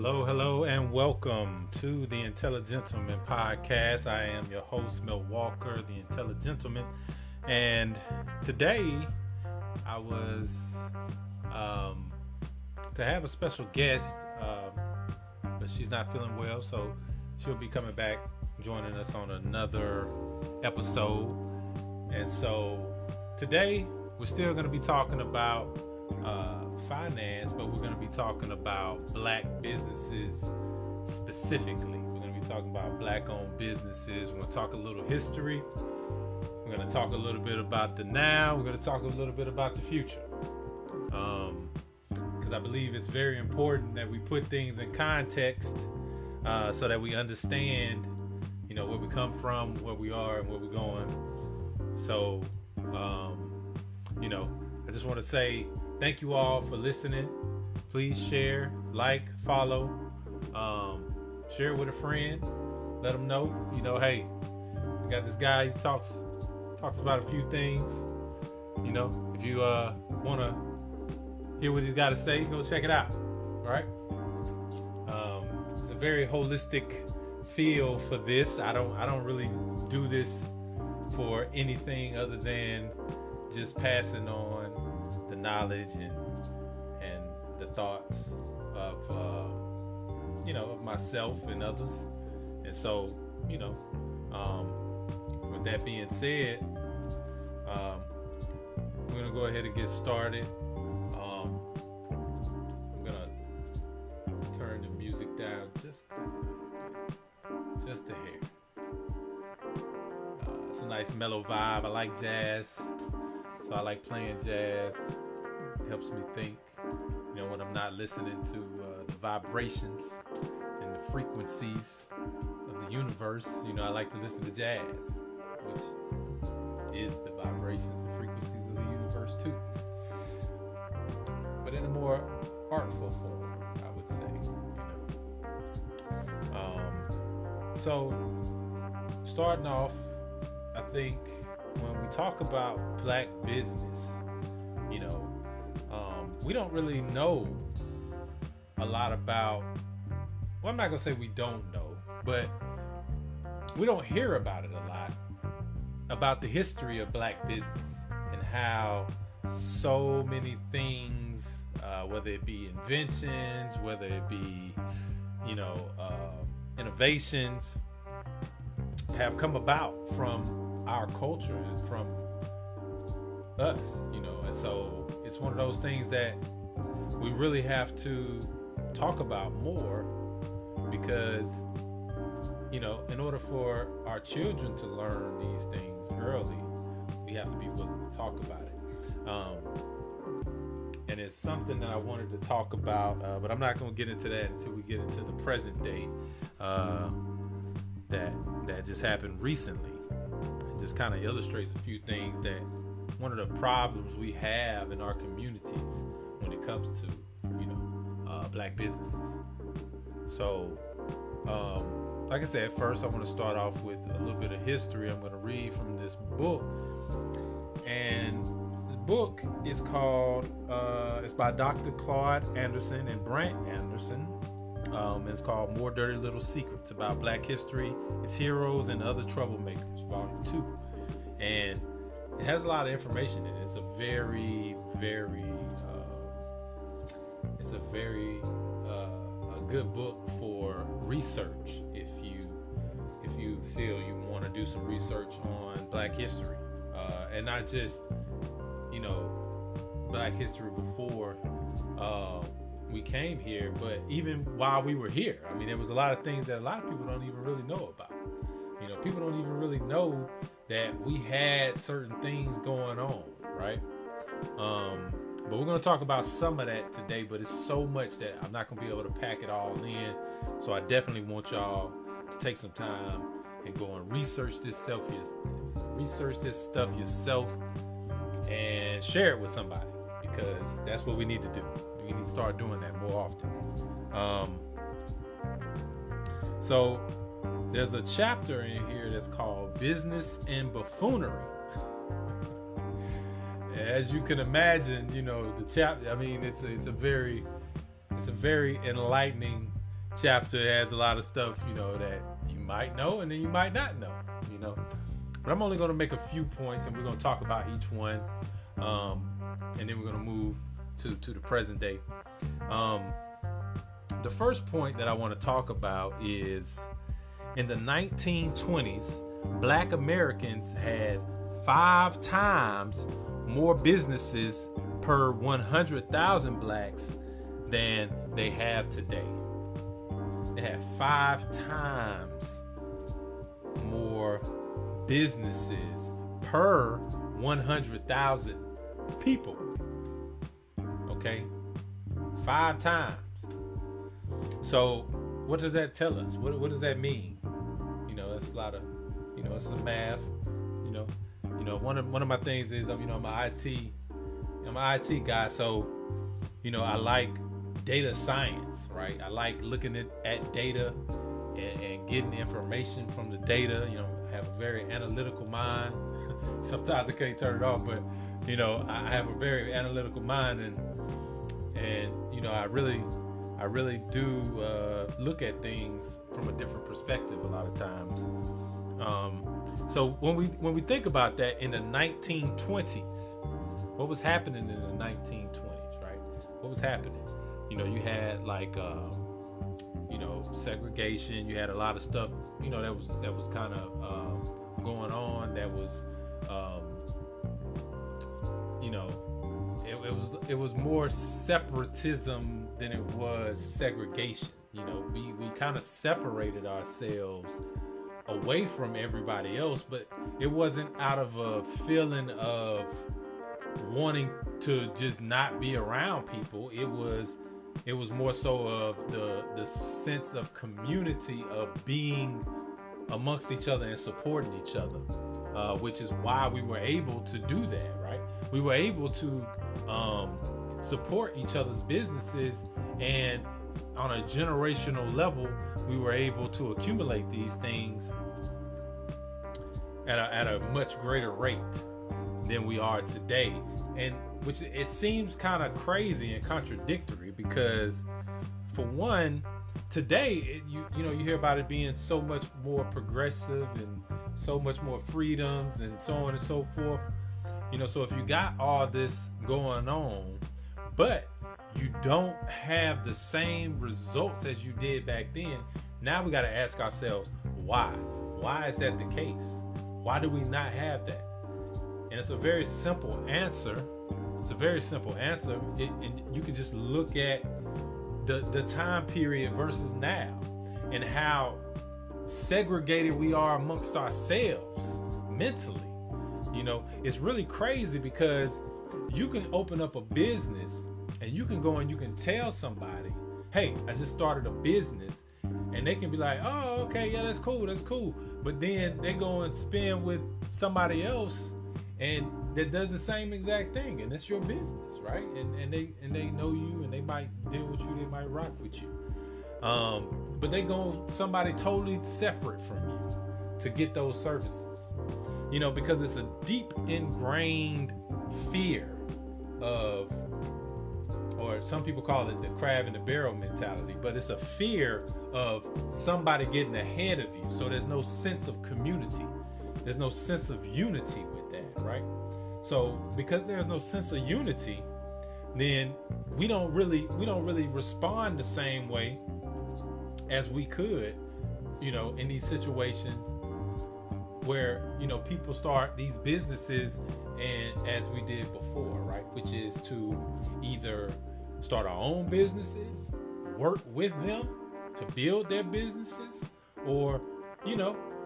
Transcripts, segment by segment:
Hello, and welcome to the Intelligentleman podcast. I am your host, Mel Walker, the Intelligentleman, and today I was to have a special guest, but she's not feeling well, so she'll be coming back, joining us on another episode. And so today we're still going to be talking about finance, but we're going to be talking about black businesses specifically. We're going to be talking about black-owned businesses. We're going to talk a little history. We're going to talk a little bit about the now. We're going to talk a little bit about the future. Because I believe it's very important that we put things in context so that we understand, where we come from, where we are, and where we're going. So, I just want to say thank you all for listening. Please share, like, follow, share it with a friend. Let them know, hey, we got this guy who talks about a few things. If you want to hear what he's got to say, go check it out. All right. It's a very holistic feel for this. I don't really do this for anything other than just passing on the knowledge and the thoughts of of myself and others. And so with that being said, we're gonna go ahead and get started. I'm gonna turn the music down just a hair. It's a nice mellow vibe. I like jazz, so I like playing jazz. It helps me think, when I'm not listening to the vibrations and the frequencies of the universe. I like to listen to jazz, which is the vibrations and frequencies of the universe too, but in a more artful form, I would say. So starting off, I think when we talk about black business, we don't really know a lot about, well, I'm not going to say we don't know, but we don't hear about it a lot, about the history of black business and how so many things, whether it be inventions, whether it be, innovations, have come about from our culture and from us, and so it's one of those things that we really have to talk about more because, in order for our children to learn these things early, we have to be willing to talk about it. And it's something that I wanted to talk about, but I'm not going to get into that until we get into the present day that just happened recently. It just kind of illustrates a few things that one of the problems we have in our communities when it comes to, black businesses. So, like I said, first I want to start off with a little bit of history. I'm going to read from this book, and the book is called, it's by Dr. Claude Anderson and Brant Anderson. It's called More Dirty Little Secrets About Black History, Its Heroes, and Other Troublemakers, Volume 2. And it has a lot of information in it. It's a very, very, a good book for research if you feel you want to do some research on black history, and not just, black history before we came here, but even while we were here. I mean, there was a lot of things that a lot of people don't even really know about. People don't even really know that we had certain things going on, right? But we're going to talk about some of that today, but it's so much that I'm not going to be able to pack it all in. So I definitely want y'all to take some time and go and research this stuff yourself and share it with somebody, because that's what we need to do. We need to start doing that more often. So there's a chapter in here that's called Business and Buffoonery. As you can imagine, the chapter, I mean, it's a very enlightening chapter has a lot of stuff, that you might know and then you might not know, But I'm only going to make a few points, and we're going to talk about each one, and then we're going to move to the present day. The first point that I want to talk about is in the 1920s, Black Americans had 5 times more businesses per 100,000 blacks than they have today. They had 5 times more businesses per 100,000 people. Okay? 5 times. So what does that tell us? What does that mean? That's a lot of, it's some math. One of my things is, I'm an IT guy, so I like data science, right? I like looking at data and getting information from the data. I have a very analytical mind. Sometimes I can't turn it off, but I have a very analytical mind, and I really do look at things from a different perspective a lot of times. So when we think about that in the 1920s, what was happening in the 1920s, right? What was happening? You had like segregation. You had a lot of stuff, that was kind of going on. That was, it was more separatism than it was segregation. We kind of separated ourselves away from everybody else, but it wasn't out of a feeling of wanting to just not be around people. It was more so of the sense of community, of being amongst each other and supporting each other, which is why we were able to do that, right? We were able to support each other's businesses, and on a generational level, we were able to accumulate these things at a much greater rate than we are today. And which it seems kind of crazy and contradictory, because for one, today you hear about it being so much more progressive and so much more freedoms and so on and so forth. So if you got all this going on, but you don't have the same results as you did back then, now we got to ask ourselves, why? Why is that the case? Why do we not have that? And it's a very simple answer. And you can just look at the time period versus now, and how segregated we are amongst ourselves mentally. It's really crazy, because you can open up a business and you can go and you can tell somebody, hey, I just started a business, and they can be like, oh, okay, yeah, that's cool. But then they go and spend with somebody else and that does the same exact thing, and it's your business, right? And they know you, and they might deal with you, they might rock with you. But they go somebody totally separate from you to get those services. Because it's a deep ingrained fear of, or some people call it the crab in the barrel mentality, but it's a fear of somebody getting ahead of you. So there's no sense of community. There's no sense of unity with that, right? So because there's no sense of unity, then we don't really respond the same way as we could, in these situations where, people start these businesses, and as we did before, right? Which is to either start our own businesses, work with them to build their businesses, or,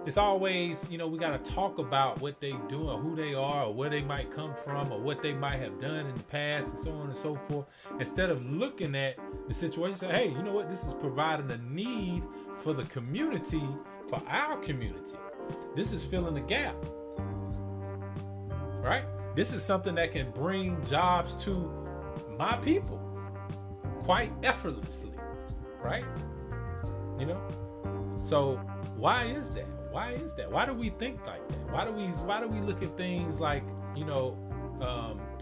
it's always, we got to talk about what they do or who they are or where they might come from or what they might have done in the past and so on and so forth, instead of looking at the situation, say, hey, you know what? This is providing a need for the community, for our community. This is filling the gap, right? This is something that can bring jobs to my people quite effortlessly, right? So why is that? Why do we think like that? Why do we look at things like,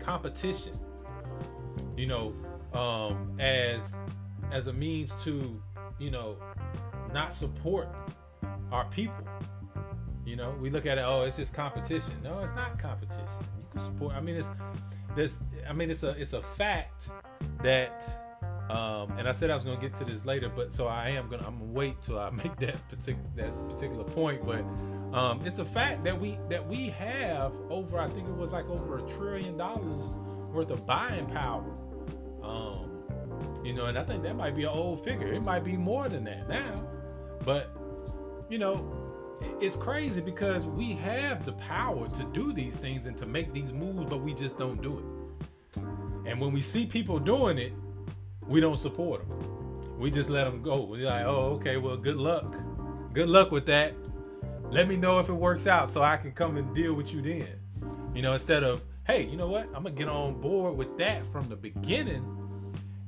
competition, as a means to not support our people. We look at it, oh, it's just competition. No, it's not competition. You can support. I mean, it's a fact that, and I said I was going to get to this later, but so I'm going to wait till I make that particular point. But it's a fact that we have over, I think it was like over $1 trillion worth of buying power. And I think that might be an old figure. It might be more than that now, but it's crazy because we have the power to do these things and to make these moves, but we just don't do it. And when we see people doing it, we don't support them. We just let them go. We're like, oh, okay, well, good luck. Good luck with that. Let me know if it works out so I can come and deal with you then. Instead of, hey, you know what? I'm going to get on board with that from the beginning,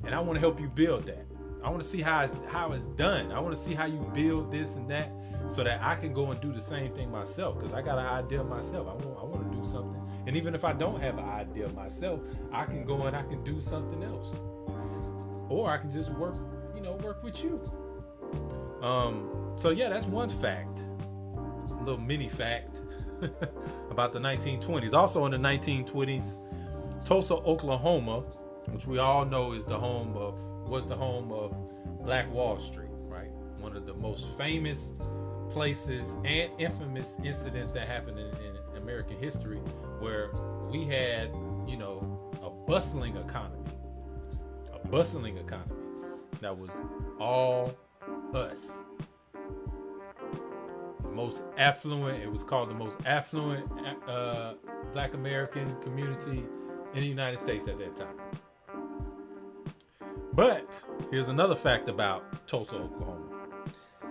and I want to help you build that. I want to see how it's done. I want to see how you build this and that so that I can go and do the same thing myself, because I got an idea myself. I want to do something. And even if I don't have an idea myself, I can go and I can do something else. Or I can just work with you. So yeah, that's one fact. A little mini fact about the 1920s. Also in the 1920s, Tulsa, Oklahoma, which we all know was the home of Black Wall Street, right? One of the most famous places and infamous incidents that happened in American history, where we had, a bustling economy that was all us. Most affluent, it was called the most affluent Black American community in the United States at that time. But here's another fact about Tulsa, Oklahoma.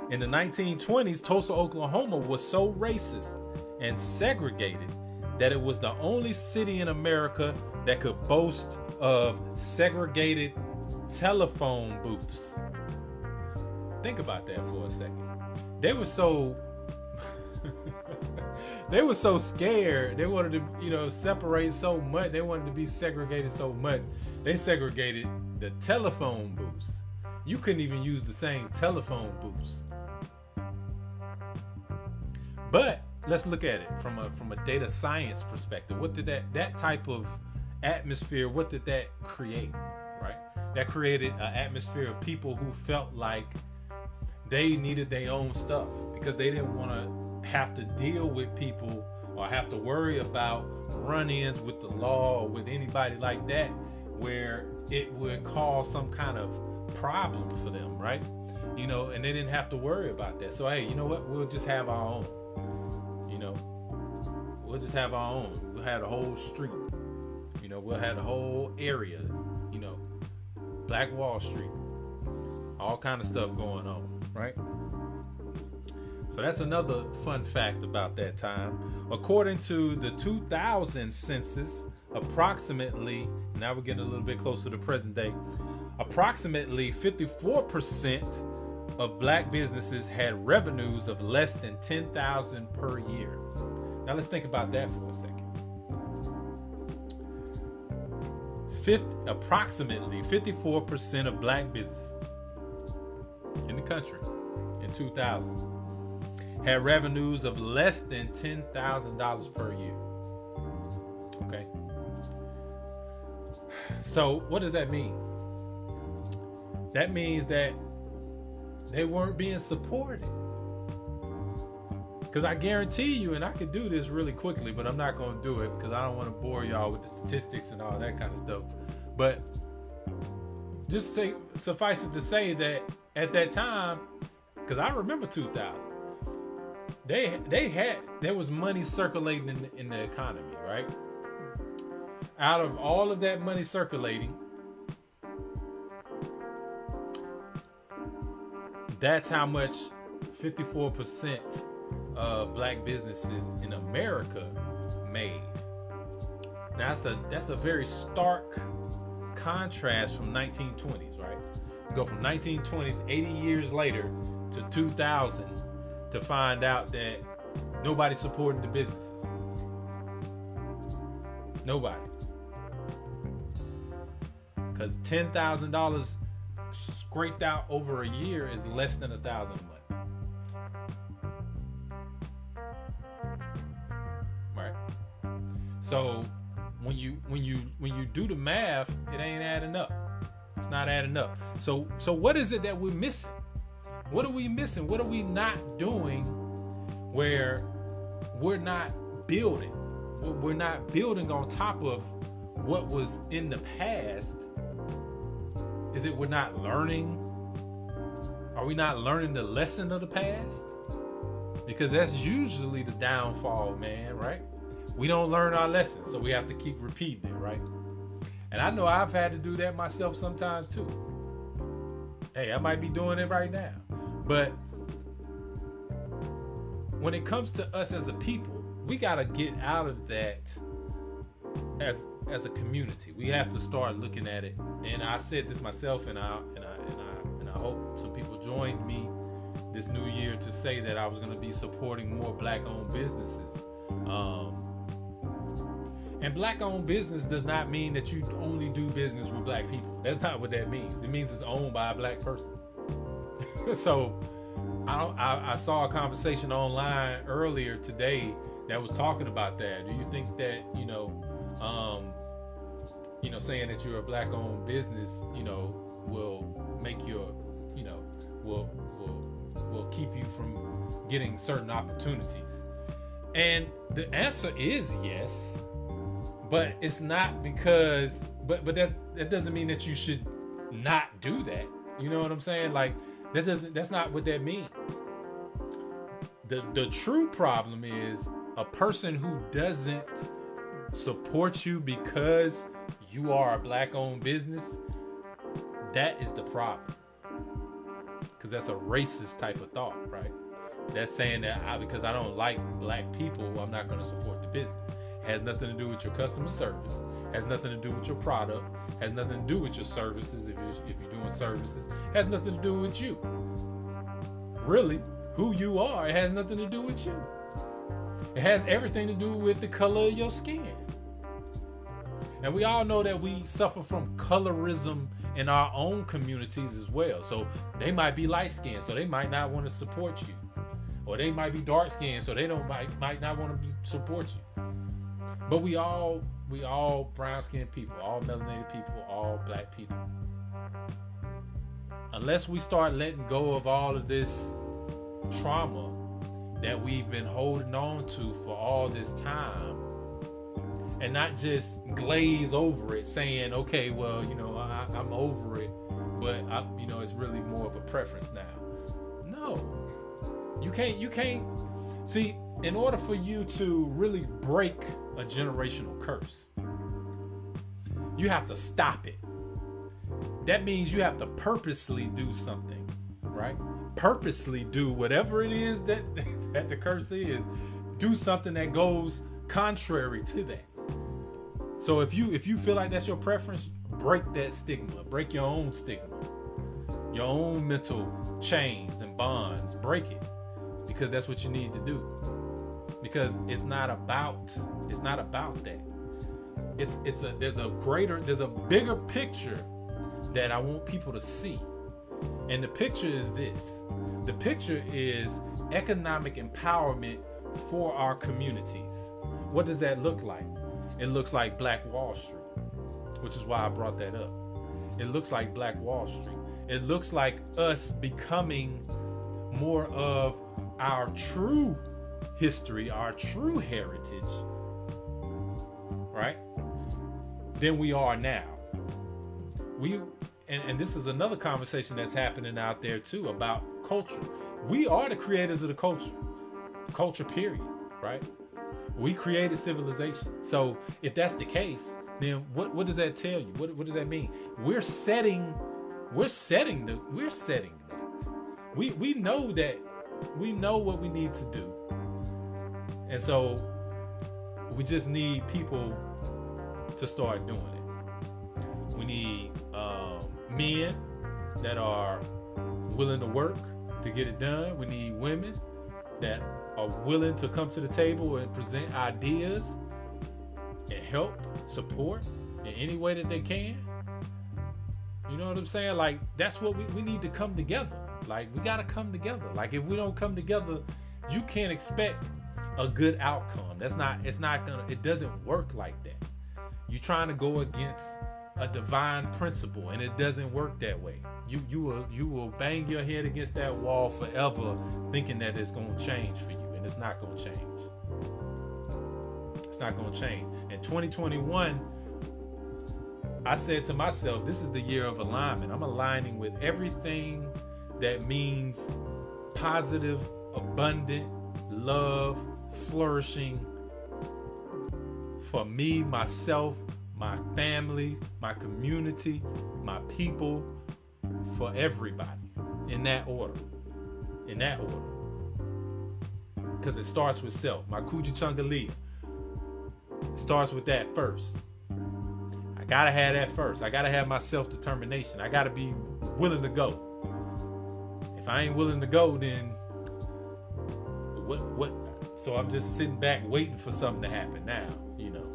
In the 1920s, Tulsa, Oklahoma was so racist and segregated that it was the only city in America that could boast of segregated telephone booths. Think about that for a second. They were so scared. They wanted to, separate so much. They wanted to be segregated so much. They segregated the telephone booths. You couldn't even use the same telephone booths. But let's look at it from a data science perspective. What did that type of atmosphere, what did that create, right? That created an atmosphere of people who felt like they needed their own stuff because they didn't want to have to deal with people or have to worry about run-ins with the law or with anybody like that where it would cause some kind of problem for them, right? And they didn't have to worry about that. So, hey, you know what? We'll just have our own. We'll just have our own. We'll have the whole street. We'll have the whole area. Black Wall Street. All kind of stuff going on, right? So that's another fun fact about that time. According to the 2000 census, approximately, now we're getting a little bit closer to present day, approximately 54% of Black businesses had revenues of less than $10,000 per year. Now let's think about that for a second. Approximately 54% of Black businesses in the country in 2000 had revenues of less than $10,000 per year. Okay. So what does that mean? That means that they weren't being supported. Because I guarantee you, and I could do this really quickly, but I'm not going to do it because I don't want to bore y'all with the statistics and all that kind of stuff. But just suffice it to say that at that time, because I remember 2000, there was money circulating in the economy, right? Out of all of that money circulating, that's how much 54% of Black businesses in America made. Now that's a very stark contrast from 1920s, right? You go from 1920s, 80 years later, to 2000 to find out that nobody supported the businesses. Nobody. Because $10,000 scraped out over a year is less than $1,000 a month. Right? So when you do the math, it ain't adding up. It's not adding up. So what is it that we're missing? What are we missing? What are we not doing where we're not building? We're not building on top of what was in the past. Is it we're not learning? Are we not learning the lesson of the past? Because that's usually the downfall, man, right? We don't learn our lessons, so we have to keep repeating it, right? And I know I've had to do that myself sometimes too. Hey, I might be doing it right now. But when it comes to us as a people, we got to get out of that as a community. We have to start looking at it. And I said this myself, and I hope some people joined me this new year to say that I was going to be supporting more Black-owned businesses. And Black-owned business does not mean that you only do business with Black people. That's not what that means. It means it's owned by a Black person. So I saw a conversation online earlier today that was talking about that. Do you think that, saying that you're a Black-owned business, will make your, will keep you from getting certain opportunities? And the answer is yes, but it's not because, but that doesn't mean that you should not do that. You know what I'm saying? Like, that's not what that means. The true problem is a person who doesn't support you because you are a Black-owned business. That is the problem. Because that's a racist type of thought, right? That's saying that because I don't like Black people, I'm not going to support the business. It has nothing to do with your customer service. It has nothing to do with your product. It has nothing to do with your services. If you're doing services, it has nothing to do with you. Really, who you are, it has nothing to do with you. It has everything to do with the color of your skin. And we all know that we suffer from colorism in our own communities as well. So they might be light-skinned, so they might not want to support you. Or they might be dark-skinned, so they might not want to support you. But we all brown-skinned people, all melanated people, all Black people. Unless we start letting go of all of this trauma that we've been holding on to for all this time, and not just glaze over it saying, okay, well, I'm over it, but it's really more of a preference now. No, you can't see, in order for you to really break a generational curse, you have to stop it. That means you have to purposely do something, right? Purposely do whatever it is that the curse is. Do something that goes contrary to that. So if you feel like that's your preference, break that stigma. Break your own stigma. Your own mental chains and bonds. Break it. Because that's what you need to do. Because it's not about that. There's a bigger picture that I want people to see. And the picture is this. The picture is economic empowerment for our communities. What does that look like? It looks like Black Wall Street, which is why I brought that up. It looks like Black Wall Street. It looks like us becoming more of our true history, our true heritage, right, than we are now. And this is another conversation that's happening out there too about culture. We are the creators of the culture period, right? We created civilization. So if that's the case, then what does that tell you? What does that mean? We're setting that. We know that. We know what we need to do. And so we just need people to start doing it. We need men that are willing to work to get it done. We need women that are willing to come to the table and present ideas and help, support in any way that they can. You know what I'm saying? Like, that's what we need to come together. Like, we got to come together. Like, if we don't come together, you can't expect a good outcome. It doesn't work like that. You're trying to go against a divine principle, and it doesn't work that way. You will bang your head against that wall forever thinking that it's going to change for you, and it's not going to change. It's not going to change. In 2021, I said to myself, this is the year of alignment. I'm aligning with everything that means positive, abundant, love, flourishing for me, myself, my family, my community, my people, for everybody, in that order. Because it starts with self. My Kujichungalia starts with that first. I gotta have that first. I gotta have my self-determination. I gotta be willing to go. If I ain't willing to go, then what? So I'm just sitting back waiting for something to happen now, you know.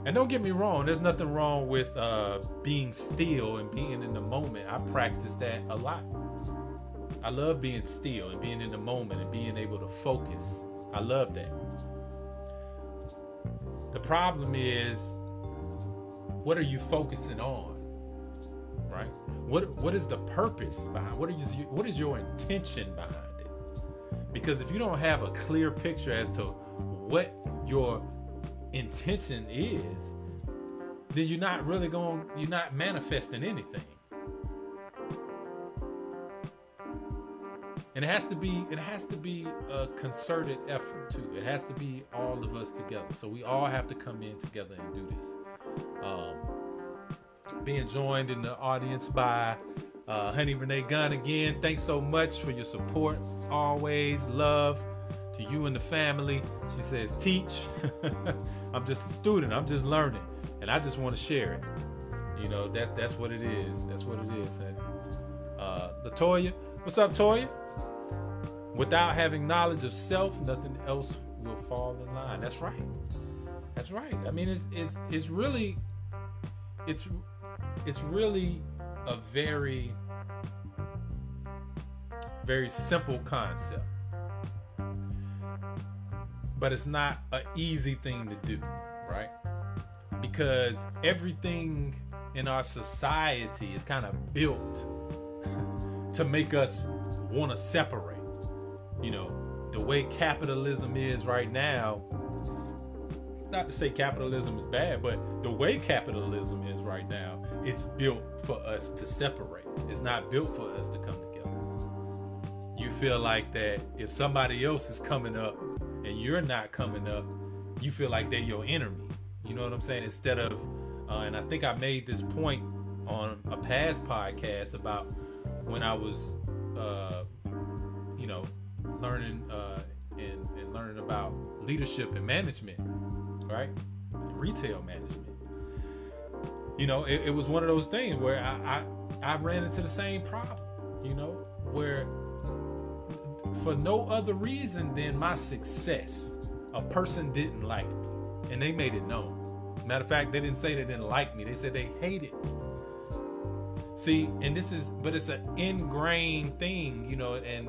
And don't get me wrong, there's nothing wrong with being still and being in the moment. I practice that a lot. I love being still and being in the moment and being able to focus. I love that. The problem is, what are you focusing on? Right? What is the purpose behind? What is your intention behind it? Because if you don't have a clear picture as to what your intention is, then you're not manifesting anything. And it has to be a concerted effort too. It has to be all of us together. So we all have to come in together and do this. Being joined in the audience by Honey Renee Gunn again. Thanks so much for your support. Always love to you and the family. She says, teach. I'm just a student. I'm just learning. And I just want to share it. You know, that's what it is. That's what it is. And Latoya, what's up, Toya? Without having knowledge of self, nothing else will fall in line. That's right. That's right. I mean, it's really a very, very simple concept, but it's not an easy thing to do, right? Because everything in our society is kind of built to make us want to separate. You know, the way capitalism is right now, not to say capitalism is bad, but the way capitalism is right now, it's built for us to separate. It's not built for us to come together. You feel like that if somebody else is coming up and you're not coming up, you feel like they're your enemy. You know what I'm saying? Instead of, and I think I made this point on a past podcast about when I was, learning and learning about leadership and management, right? Retail management. You know, it was one of those things where I ran into the same problem, you know, where for no other reason than my success, a person didn't like me and they made it known. Matter of fact, they didn't say they didn't like me. They said they hated me. See, and but it's an ingrained thing, you know, and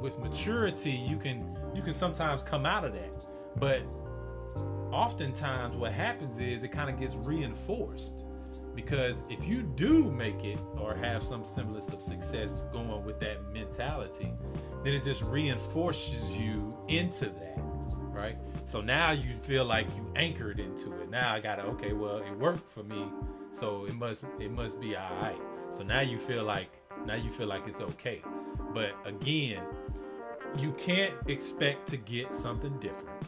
with maturity, you can sometimes come out of that. But oftentimes what happens is it kind of gets reinforced, because if you do make it or have some semblance of success going with that mentality, then it just reinforces you into that, right? So now you feel like you anchored into it. Now I gotta, okay, well, it worked for me, so it must be all right. So now you feel like it's okay. But again, you can't expect to get something different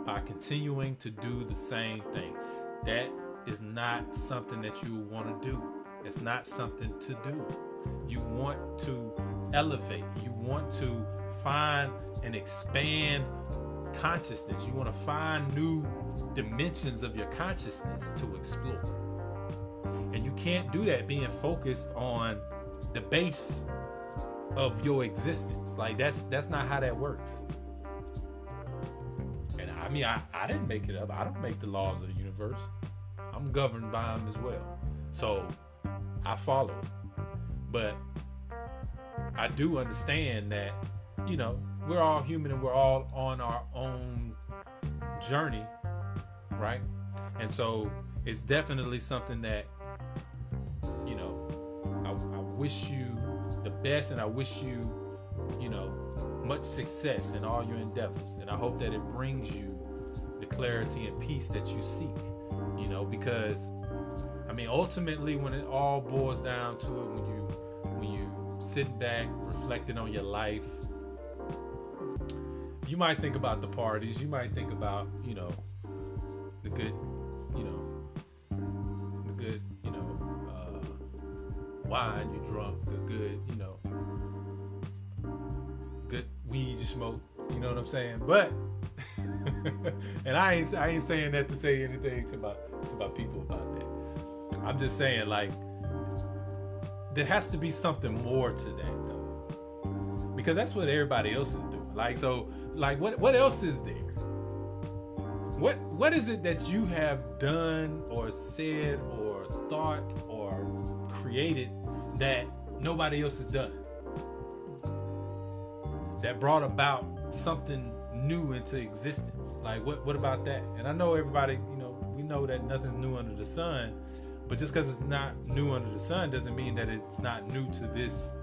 by continuing to do the same thing. That is not something that you want to do. It's not something to do. You want to elevate. You want to find and expand consciousness. You want to find new dimensions of your consciousness to explore. And you can't do that being focused on the base of your existence. Like that's not how that works. And I mean, I didn't make it up. I don't make the laws of the universe. I'm governed by them as well. So I follow it. But I do understand that, you know, we're all human and we're all on our own journey, right? And so it's definitely something that, you know, I wish you the best, and I wish you, you know, much success in all your endeavors. And I hope that it brings you the clarity and peace that you seek, you know, because I mean, ultimately, when it all boils down to it, when you sit back, reflecting on your life, you might think about the parties, you might think about, you know, the good, you know, wine you drunk, the good, you know, good weed you smoke, you know what I'm saying? But and I ain't saying that to say anything to about people about that. I'm just saying, like, there has to be something more to that though, because that's what everybody else is doing. Like, so, like, what else is there? What is it that you have done or said or thought or created that nobody else has done, that brought about something new into existence? Like, what about that? And I know everybody, you know, we know that nothing's new under the sun, but just because it's not new under the sun doesn't mean that it's not new to this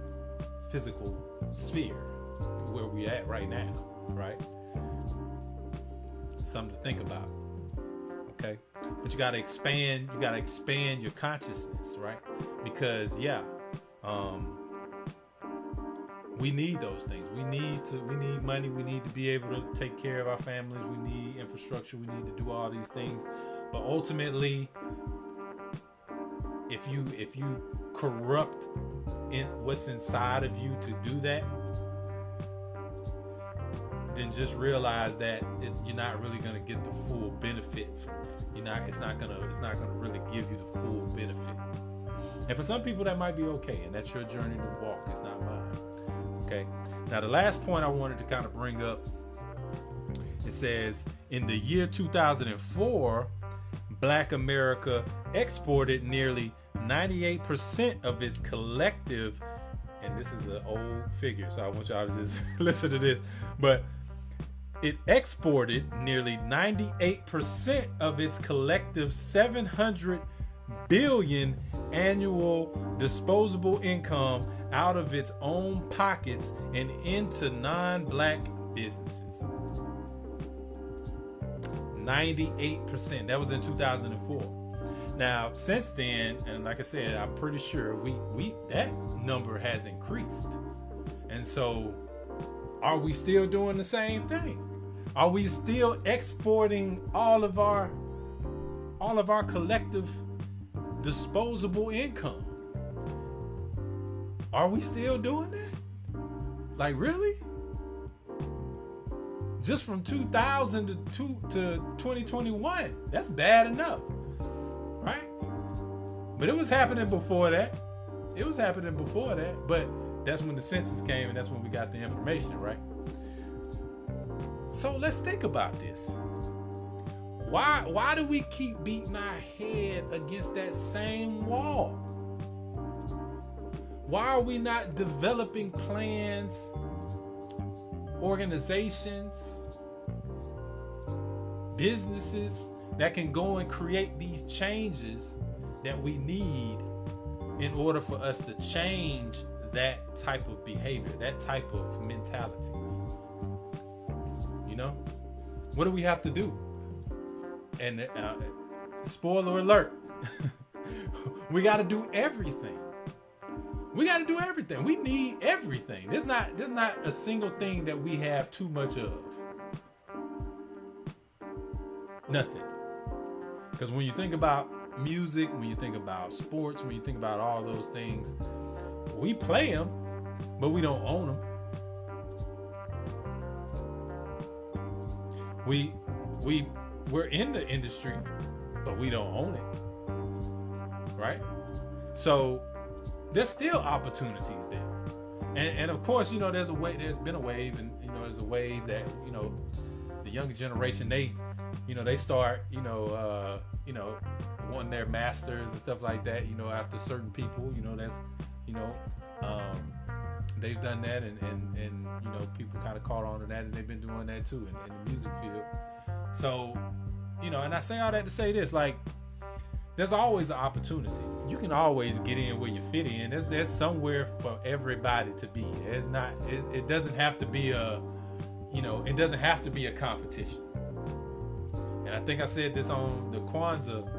physical sphere where we at right now, right? Something to think about. Okay, but you gotta expand your consciousness, right? Because we need those things. We need money. We need to be able to take care of our families. We need infrastructure. We need to do all these things. But ultimately, if you corrupt in what's inside of you to do that, then just realize that you're not really going to get the full benefit from that. It's not gonna really give you the full benefit. And for some people that might be okay, and that's your journey to walk. It's not mine. Okay. Now the last point I wanted to kind of bring up, it says in the year 2004, Black America exported nearly 98% of its collective, and this is an old figure, so I want y'all to just listen to this, but it exported nearly 98% of its collective 700 billion annual disposable income out of its own pockets and into non-black businesses. 98%. That was in 2004. Now, since then, and like I said, I'm pretty sure we that number has increased. And so, are we still doing the same thing? Are we still exporting all of our collective disposable income? Are we still doing that? Like, really? Just from 2000 to 2021, that's bad enough, right? But it was happening before that. But that's when the census came, and that's when we got the information, right? So let's think about this. Why do we keep beating our head against that same wall? Why are we not developing plans, organizations, businesses that can go and create these changes that we need in order for us to change that type of behavior, that type of mentality? You know, what do we have to do? And spoiler alert, we got to do everything. We got to do everything. We need everything. There's not a single thing that we have too much of. Nothing. Because when you think about music, when you think about sports, when you think about all those things, we play them, but we don't own them. We're in the industry, but we don't own it, right? So there's still opportunities there, and of course, you know, there's been a wave, and you know, there's a wave that, you know, the younger generation, they start, wanting their masters and stuff like that, you know, after certain people, you know, that's, you know, they've done that, and you know, people kind of caught on to that, and they've been doing that too in the music field. So, you know, and I say all that to say this, like, there's always an opportunity. You can always get in where you fit in. There's somewhere for everybody to be. There's not. It doesn't have to be a, you know, it doesn't have to be a competition. And I think I said this on the Kwanzaa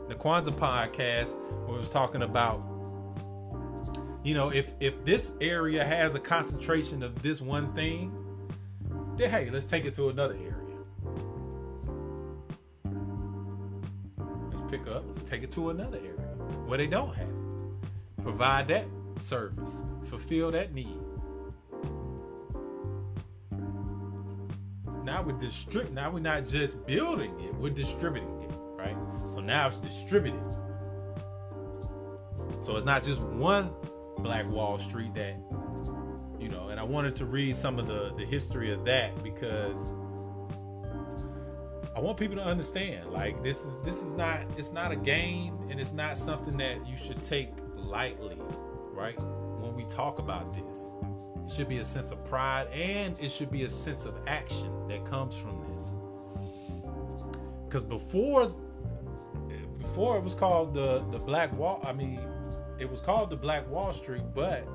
podcast, where it was talking about, you know, if this area has a concentration of this one thing, then hey, let's take it to another area. Pick up, take it to another area where they don't have it. Provide that service, fulfill that need. Now we're not just building it, we're distributing it, right? So now it's distributed. So it's not just one Black Wall Street that, you know, and I wanted to read some of the history of that, because I want people to understand, like, this is not, it's not a game, and it's not something that you should take lightly, right? When we talk about this, it should be a sense of pride, and it should be a sense of action that comes from this. Because before it was called the Black Wall, I mean, it was called the Black Wall Street, but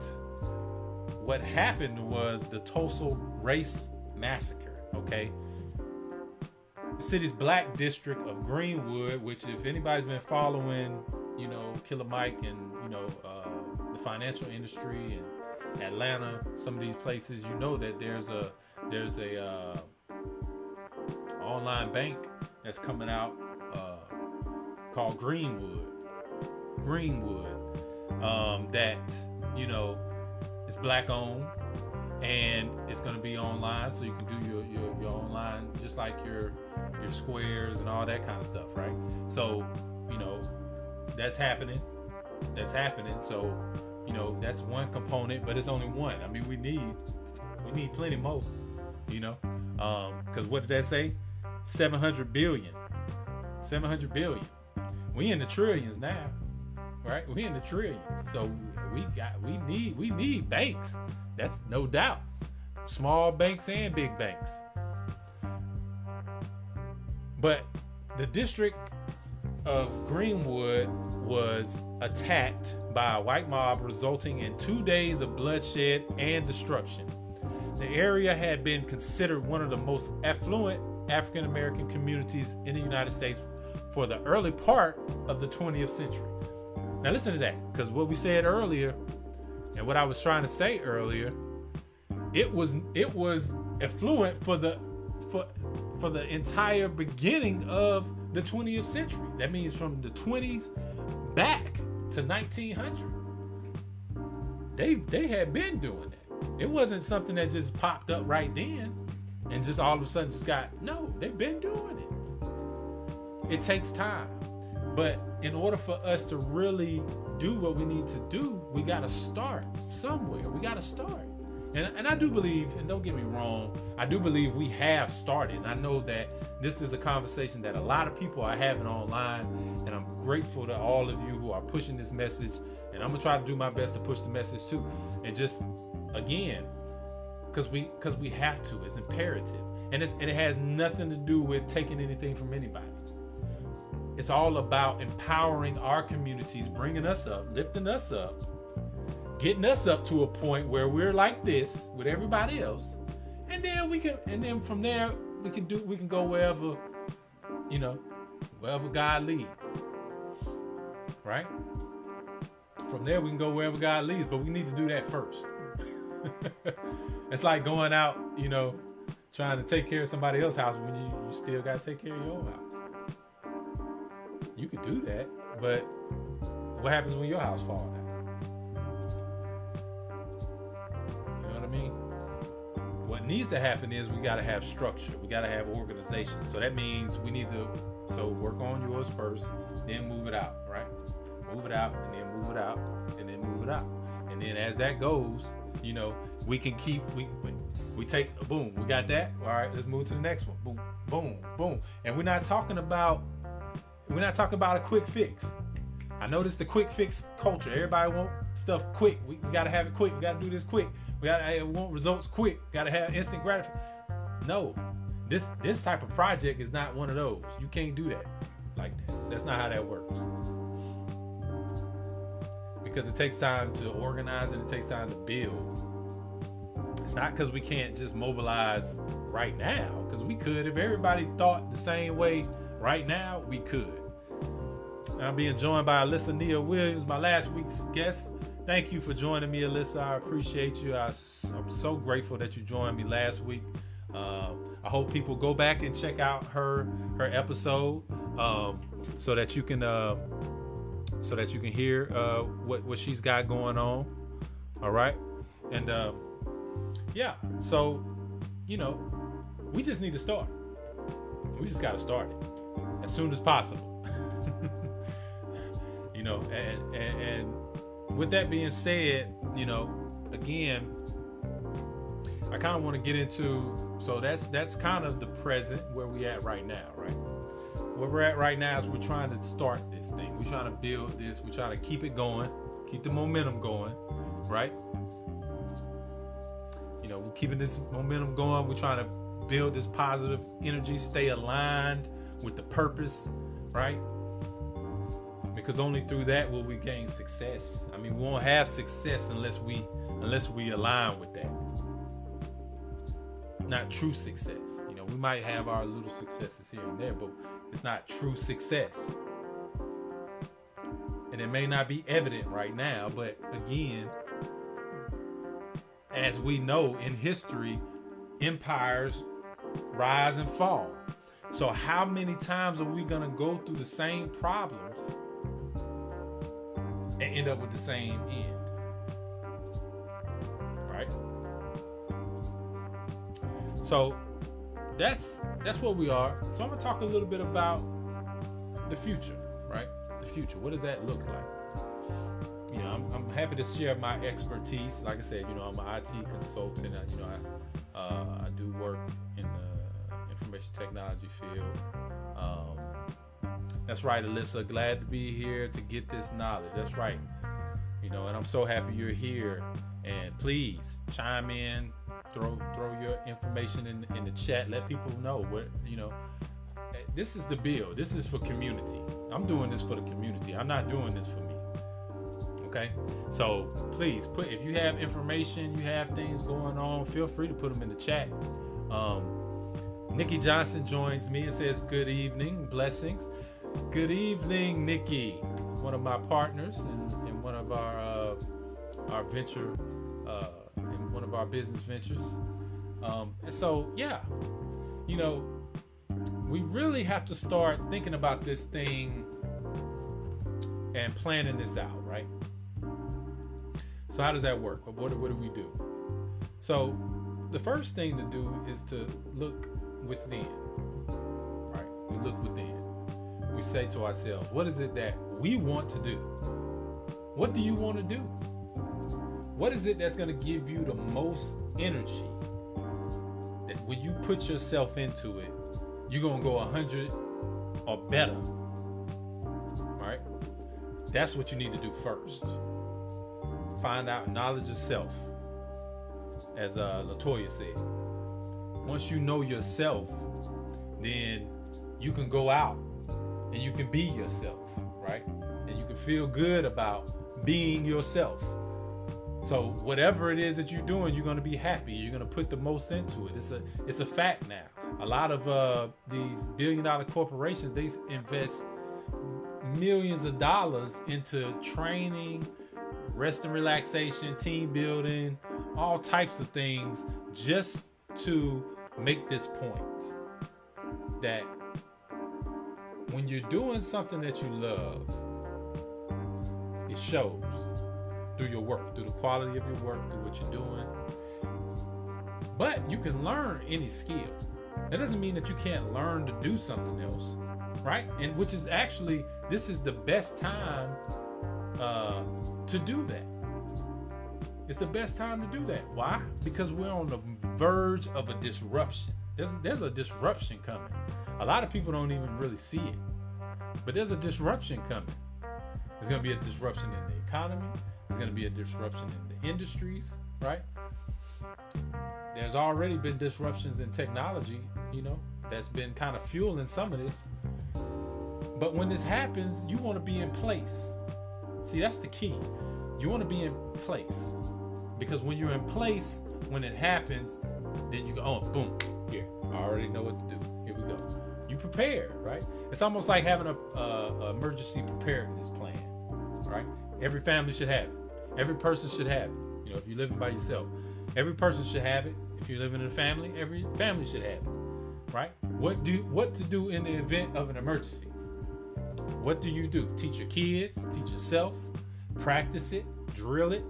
what happened was the Tulsa Race Massacre, okay? The city's black district of Greenwood, which, if anybody's been following, you know, Killer Mike and, you know, the financial industry and Atlanta, some of these places, you know that there's a online that's coming out called Greenwood, that, you know, it's black owned, and it's going to be online, so you can do your online, just like your squares and all that kind of stuff, right? So, you know, that's happening. So, you know, that's one component, but it's only one. I mean, we need plenty more, you know, because what did that say? 700 billion. We in the trillions now, right? We in the trillions. So we need banks. That's no doubt. Small banks and big banks. But the district of Greenwood was attacked by a white mob, resulting in 2 days of bloodshed and destruction. The area had been considered one of the most affluent African American communities in the United States for the early part of the 20th century. Now listen to that, because what we said earlier and what I was trying to say earlier, it was affluent for the entire beginning of the 20th century. That means from the 20s back to 1900. They had been doing that. It wasn't something that just popped up right then and just all of a sudden just got, no, they've been doing it. It takes time. But in order for us to really do what we need to do, we got to start somewhere. We got to start. And I do believe, and don't get me wrong, I do believe we have started. And I know that this is a conversation that a lot of people are having online, and I'm grateful to all of you who are pushing this message. And I'm gonna try to do my best to push the message too. And just, again, because we have to. It's imperative, and it has nothing to do with taking anything from anybody. It's all about empowering our communities, bringing us up, lifting us up, getting us up to a point where we're like this with everybody else, and then from there we can go wherever, you know, wherever God leads, right? From there we can go wherever God leads, but we need to do that first. It's like going out, you know, trying to take care of somebody else's house when you still got to take care of your own house. You could do that, but what happens when your house falls down? You know what I mean? What needs to happen is we got to have structure. We got to have organization. So that means we need to work on yours first, then move it out, right? Move it out, and then move it out, and then move it out. And then as that goes, you know, we can keep, we take, boom, we got that. All right, let's move to the next one. Boom, boom, boom. And we're not talking about, We're not talking about a quick fix. I know this the quick fix culture. Everybody want stuff quick. We gotta have it quick. We gotta do this quick. We want results quick. Gotta have instant gratification. No, this type of project is not one of those. You can't do that like that. That's not how that works. Because it takes time to organize and it takes time to build. It's not because we can't just mobilize right now, because we could. If everybody thought the same way right now, we could. I'm being joined by Alyssa Nia Williams, my last week's guest. Thank you for joining me, Alyssa. I appreciate you. I'm so grateful that you joined me last week. I hope people go back and check out her episode, so that you can hear what she's got going on. All right, and yeah. So we just need to start. We just got to start it as soon as possible. And with that being said, again, I kind of want to get into, so that's kind of the present where we at right now, right? Where we're at right now is we're trying to start this thing. We're trying to build this. We're trying to keep it going, keep the momentum going, right? We're keeping this momentum going. We're trying to build this positive energy, stay aligned with the purpose, right? Because only through that will we gain success. We won't have success unless we align with that. Not true success. We might have our little successes here and there, but it's not true success. And it may not be evident right now, but again, as we know in history, empires rise and fall. So how many times are we going to go through the same problems and end up with the same end? Right? So that's where we are. So I'm going to talk a little bit about the future, right? The future. What does that look like? I'm happy to share my expertise. Like I said, I'm an IT consultant. I do work in the information technology field. That's right, Alyssa. Glad to be here to get this knowledge. That's right. And I'm so happy you're here. And please chime in, throw your information in the chat. Let people know what this is the build. This is for community. I'm doing this for the community. I'm not doing this for me. Okay, so please if you have information, you have things going on, feel free to put them in the chat. Nikki Johnson joins me and says, "Good evening, blessings." Good evening, Nikki, one of my partners in one of our venture, in one of our business ventures. And so, yeah, we really have to start thinking about this thing and planning this out, right? So how does that work? What do we do? So the first thing to do is to look within, right? We look within. We say to ourselves, what is it that we want to do? What do you want to do? What is it that's going to give you the most energy? That when you put yourself into it, you're going to go 100 or better, right? That's what you need to do first. Find out knowledge of self, as Latoya said. Once you know yourself, then you can go out and you can be yourself, right? And you can feel good about being yourself. So whatever it is that you're doing, you're going to be happy. You're going to put the most into it. It's a fact now. A lot of these billion-dollar corporations, they invest millions of dollars into training, rest and relaxation, team building, all types of things, just to make this point that when you're doing something that you love, it shows through your work, through the quality of your work, through what you're doing. But you can learn any skill. That doesn't mean that you can't learn to do something else, right? And which is actually, this is the best time to do that. It's the best time to do that. Why? Because we're on the verge of a disruption. There's a disruption coming. A lot of people don't even really see it. But there's a disruption coming. There's going to be a disruption in the economy. There's going to be a disruption in the industries, right? There's already been disruptions in technology, that's been kind of fueling some of this. But when this happens, you want to be in place. See, that's the key. You want to be in place. Because when you're in place, when it happens, then you go, oh, boom, here. I already know what to do. Here we go. You prepare, right? It's almost like having a emergency preparedness plan, right? Every family should have it. Every person should have it. If you're living by yourself, every person should have it. If you're living in a family, every family should have it, right? What to do in the event of an emergency? What do you do? Teach your kids, teach yourself, practice it, drill it.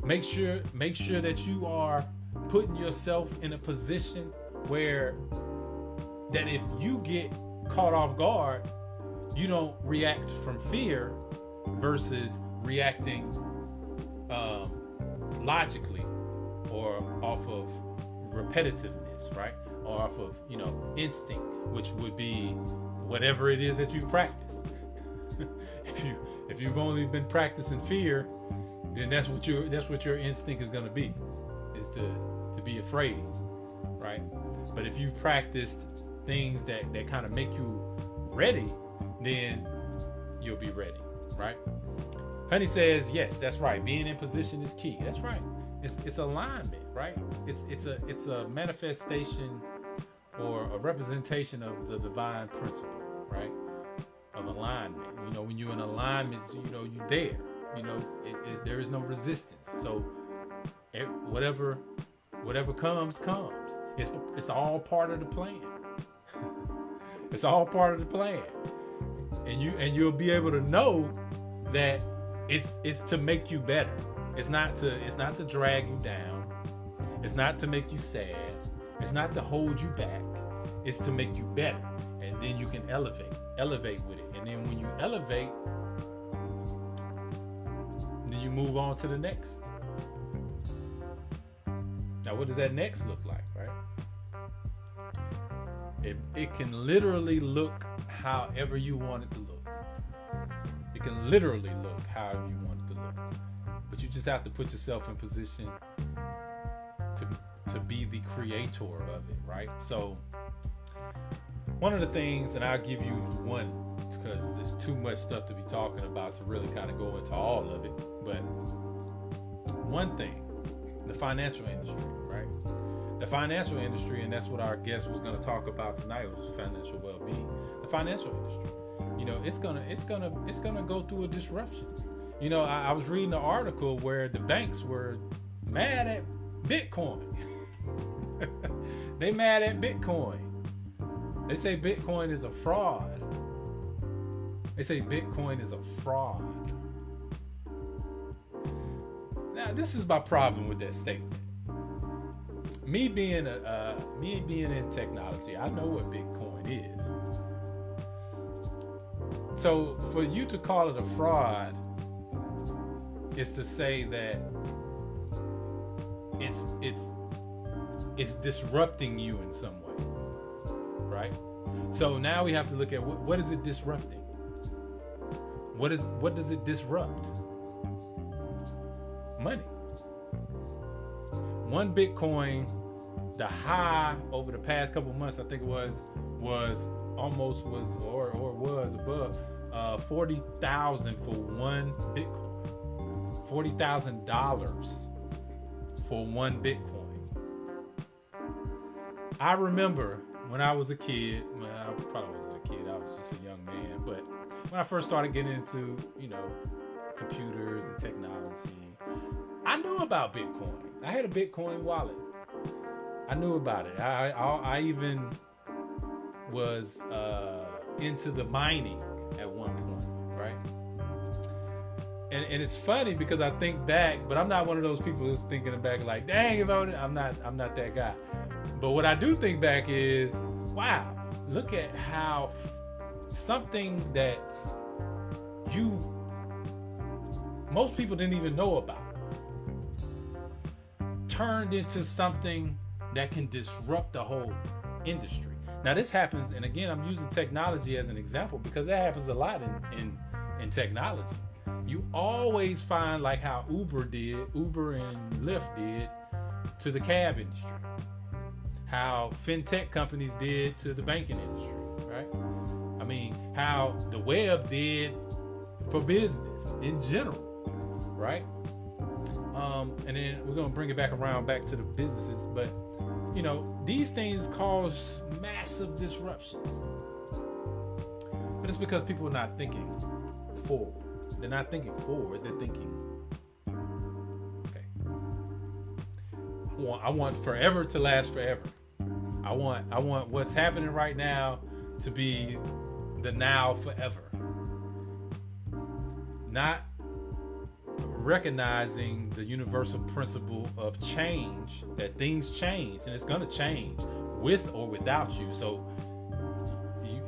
Make sure that you are putting yourself in a position where that if you get caught off guard, you don't react from fear versus reacting logically or off of repetitiveness, right? Or off of, instinct, which would be whatever it is that you practice. if you've only been practicing fear, then that's what your instinct is going to be, is to be afraid, right? But if you've practiced things that kind of make you ready, then you'll be ready, right? Honey says, yes, that's right. Being in position is key. That's right. It's alignment, right? It's a manifestation or a representation of the divine principle, right? Of alignment. When you're in alignment, you're there. There is no resistance. So whatever comes. It's all part of the plan. It's all part of the plan. And you'll be able to know that it's to make you better. It's not to drag you down. It's not to make you sad. It's not to hold you back. It's to make you better. And then you can elevate with it. And then when you elevate, then you move on to the next. Now, what does that next look like, right? It can literally look however you want it to look. It can literally look however you want it to look. But you just have to put yourself in position to be the creator of it, right? So one of the things, and I'll give you one because there's too much stuff to be talking about to really kind of go into all of it. But one thing, the financial industry, right? The financial industry, and that's what our guest was going to talk about tonight, was financial well-being. The financial industry, it's gonna go through a disruption. I was reading an article where the banks were mad at Bitcoin. They mad at Bitcoin. They say Bitcoin is a fraud. They say Bitcoin is a fraud. Now, this is my problem with that statement. Me being in technology, I know what Bitcoin is. So for you to call it a fraud is to say that it's disrupting you in some way, right? So now we have to look at what is it disrupting? What does it disrupt? Money. One Bitcoin, the high over the past couple months, I think it was above $40,000 for one Bitcoin. $40,000 for one Bitcoin. I remember when I was a kid, well, I probably wasn't a kid, I was just a young man, but when I first started getting into, computers and technology, I knew about Bitcoin. I had a Bitcoin wallet. I knew about it. I even was into the mining at one point, right? And it's funny because I think back, but I'm not one of those people who's thinking back like, dang, I'm not that guy. But what I do think back is, wow, look at how something that most people didn't even know about turned into something that can disrupt the whole industry. Now this happens, and again, I'm using technology as an example because that happens a lot in technology. You always find like how Uber and Lyft did to the cab industry, how fintech companies did to the banking industry, right? I mean, how the web did for business in general, right? And then we're gonna bring it back to the businesses, but you know, these things cause massive disruptions. But it's because people are not thinking forward. They're not thinking forward, they're thinking, okay, I want forever to last forever. I want what's happening right now to be the now forever. Not recognizing the universal principle of change, that things change and it's going to change with or without you. So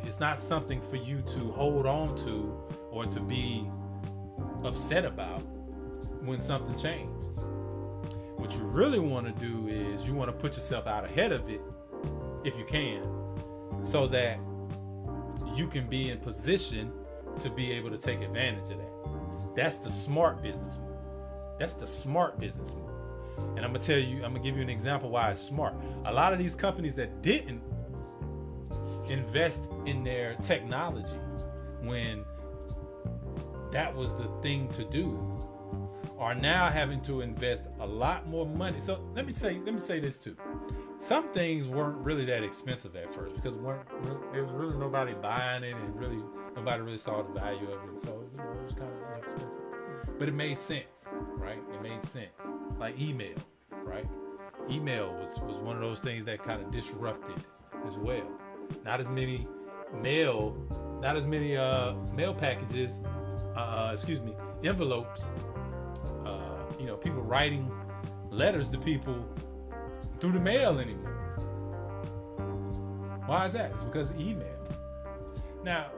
it's not something for you to hold on to or to be upset about when something changes. What you really want to do is you want to put yourself out ahead of it if you can, so that you can be in position to be able to take advantage of that. That's the smart business move. That's the smart business move. And I'm gonna give you an example why it's smart. A lot of these companies that didn't invest in their technology when that was the thing to do are now having to invest a lot more money. So let me say this too. Some things weren't really that expensive at first because there was really nobody buying it, and really nobody really saw the value of it. So you know, it was kind of inexpensive, but it made sense, right? It made sense. Like email, right? Email was one of those things that kind of disrupted as well. Not as many mail packages, envelopes. You know, people writing letters to people through the mail anymore. Why is that? It's because of email. Now,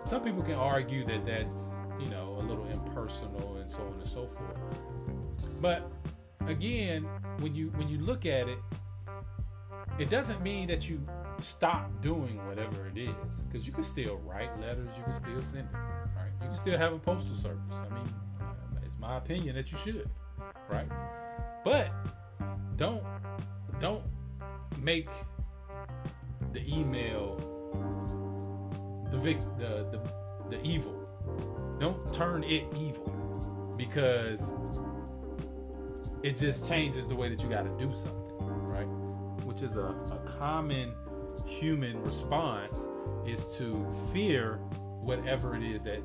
some people can argue that that's, you know, a little impersonal and so on and so forth. But again, when you look at it, it doesn't mean that you stop doing whatever it is, because you can still write letters, you can still send it, right? You can still have a postal service. I mean, it's my opinion that you should, right? But don't make the email the evil. Don't turn it evil because it just changes the way that you got to do something, right? Which is a common human response, is to fear whatever it is that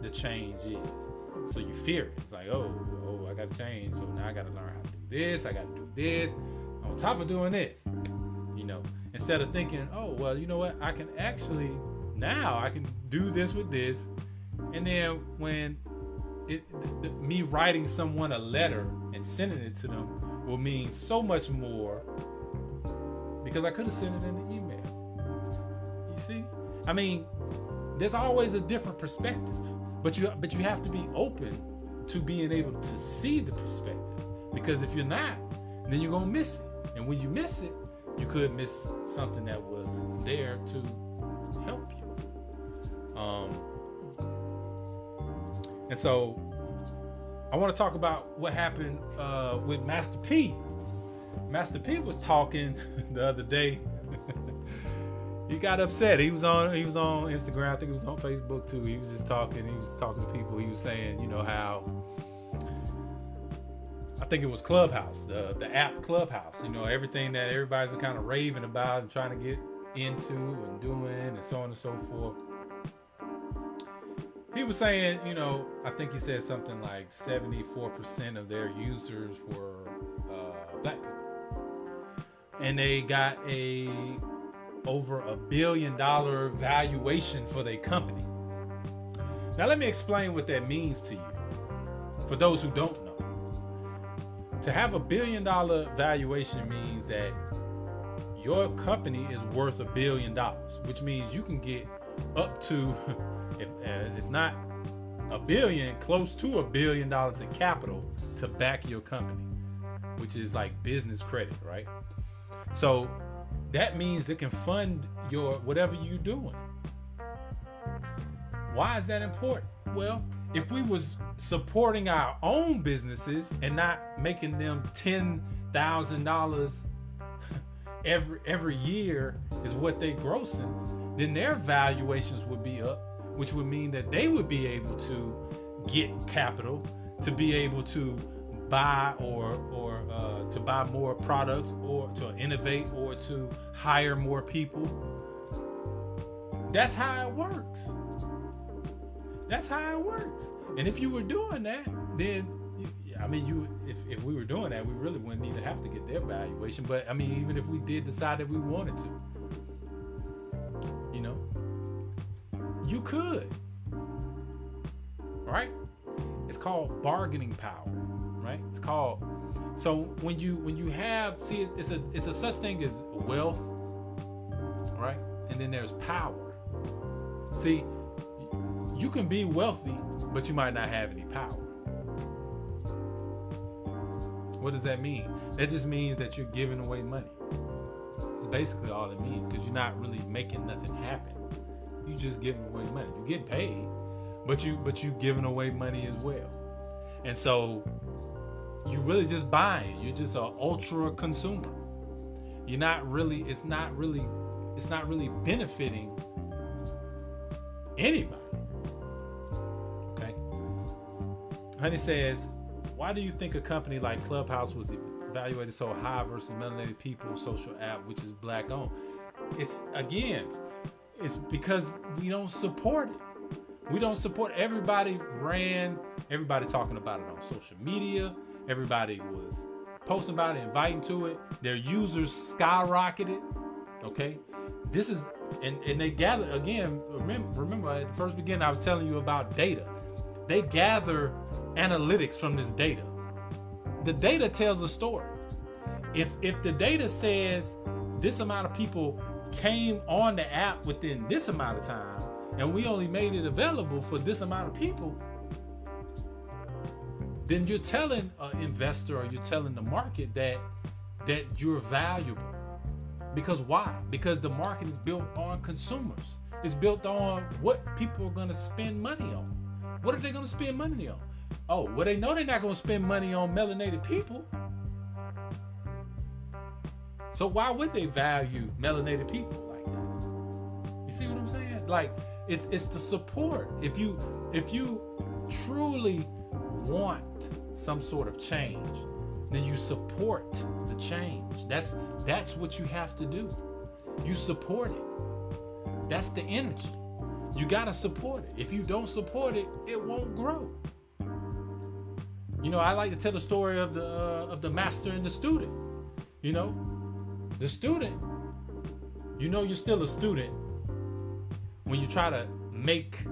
the change is. So you fear it. It's like, oh, I got to change. So now I got to learn how to do this. I got to do this on top of doing this. You know, instead of thinking, oh, well, you know what? I can do this with this. And then when me writing someone a letter and sending it to them will mean so much more because I could have sent it in the email. You see? I mean, there's always a different perspective, but you have to be open to being able to see the perspective, because if you're not, then you're going to miss it. And when you miss it, you could miss something that was there to help you. And so I want to talk about what happened with Master P. Master P was talking the other day. He got upset. He was on Instagram. I think he was on Facebook too. He was just talking. He was talking to people. He was saying, you know, how I think it was Clubhouse, the app Clubhouse. You know, everything that everybody's been kind of raving about and trying to get into and doing and so on and so forth. He was saying, you know, I think he said something like 74% of their users were black people, and they got over $1 billion valuation for their company. Now let me explain what that means to you, for those who don't know. To have $1 billion valuation means that your company is worth $1 billion, which means you can get up to, if not $1 billion, close to $1 billion in capital to back your company, which is like business credit, right? So that means it can fund your whatever you're doing. Why is that important? Well, if we was supporting our own businesses and not making them $10,000 every year is what they grossing, then their valuations would be up, which would mean that they would be able to get capital to be able to buy or to buy more products or to innovate or to hire more people. That's how it works. That's how it works. And if you were doing that, then if we were doing that, we really wouldn't need to have to get their valuation. But I mean, even if we did decide that we wanted to, you could. Right? It's called bargaining power, right? It's called. So when you have, it's a such thing as wealth, right? And then there's power. See, you can be wealthy, but you might not have any power. What does that mean? That just means that you're giving away money. It's basically all it means, because you're not really making nothing happen. You just giving away money. You get paid, but you giving away money as well. And so you really just buying. You're just an ultra consumer. You're not really. It's not really benefiting anybody. Okay. Honey says, why do you think a company like Clubhouse was evaluated so high versus melanated people social app, which is black owned? It's because we don't support it. We don't support. Everybody talking about it on social media. Everybody was posting about it, inviting to it. Their users skyrocketed. Okay. This is, and they gather, again, remember at the first beginning, I was telling you about data. They gather analytics from this data. The data tells a story. If the data says this amount of people came on the app within this amount of time, and we only made it available for this amount of people, then you're telling an investor or you're telling the market that you're valuable. Because why? Because the market is built on consumers. It's built on what people are going to spend money on. What are they going to spend money on? Oh, well, they know they're not going to spend money on melanated people. So why would they value melanated people like that? You see what I'm saying? Like, it's the support. If you truly want some sort of change, then you support the change. That's what you have to do. You support it. That's the energy. You gotta support it. If you don't support it, it won't grow. I like to tell the story of the master and the student. The student, you're still a student when you try to make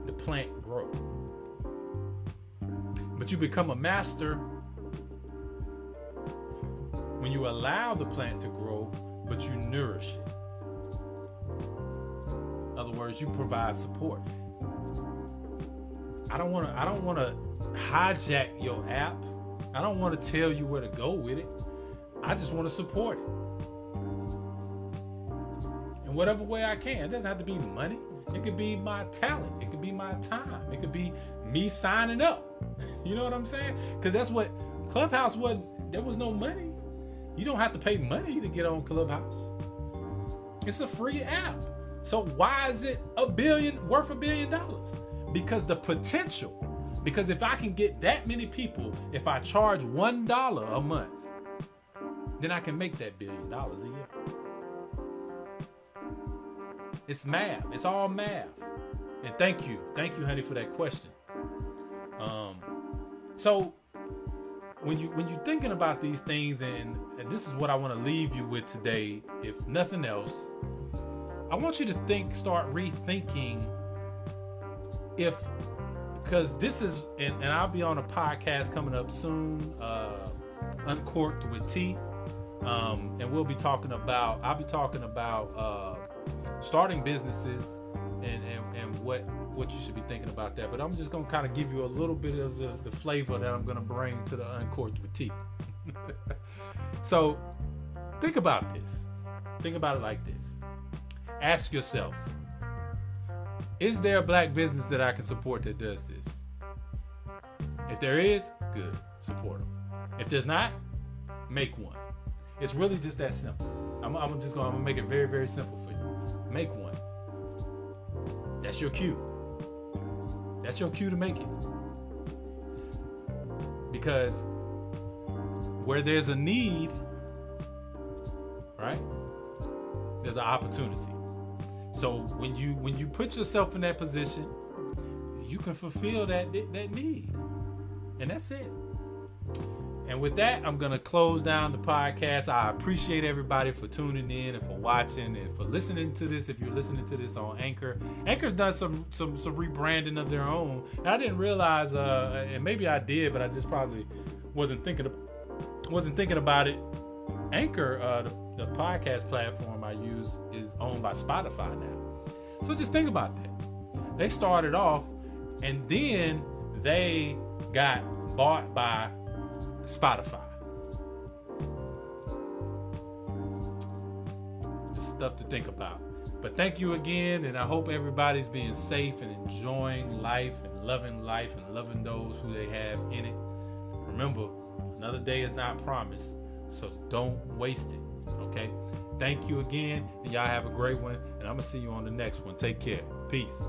the plant grow. But you become a master when you allow the plant to grow, but you nourish it. In other words, you provide support. I don't want to hijack your app. I don't want to tell you where to go with it. I just want to support it in whatever way I can. It doesn't have to be money. It could be my talent. It could be my time. It could be me signing up. You know what I'm saying? Because that's what Clubhouse was. There was no money. You don't have to pay money to get on Clubhouse. It's a free app. So why is it worth $1 billion? Because the potential. Because if I can get that many people, if I charge $1 a month, then I can make that $1 billion a year. It's math. It's all math. And thank you, honey, for that question. So when you're thinking about these things, and this is what I want to leave you with today, if nothing else, I want you to start rethinking because this is, and I'll be on a podcast coming up soon, Uncorked with T, and I'll be talking about starting businesses and what you should be thinking about that. But I'm just going to kind of give you a little bit of the flavor that I'm going to bring to the Uncorked with T. So Think about this. Think about it like this. Ask yourself, is there a black business that I can support that does this? If there is, good, support them. If there's not, make one. It's really just that simple. I'm gonna make it very, very simple for you. Make one. That's your cue. That's your cue to make it. Because where there's a need, right, there's an opportunity. So when you put yourself in that position, you can fulfill that need. And that's it. And with that, I'm going to close down the podcast. I appreciate everybody for tuning in and for watching and for listening to this. If you're listening to this on Anchor, Anchor's done some rebranding of their own. And I didn't realize, and maybe I did, but I just probably wasn't thinking about it. Anchor, the podcast platform I use, is owned by Spotify now. So just think about that. They started off, and then they got bought by Spotify. Stuff to think about. But thank you again, and I hope everybody's being safe and enjoying life and loving those who they have in it. Remember, another day is not promised, so don't waste it. Okay? Thank you again, and y'all have a great one, and I'm gonna see you on the next one. Take care. Peace.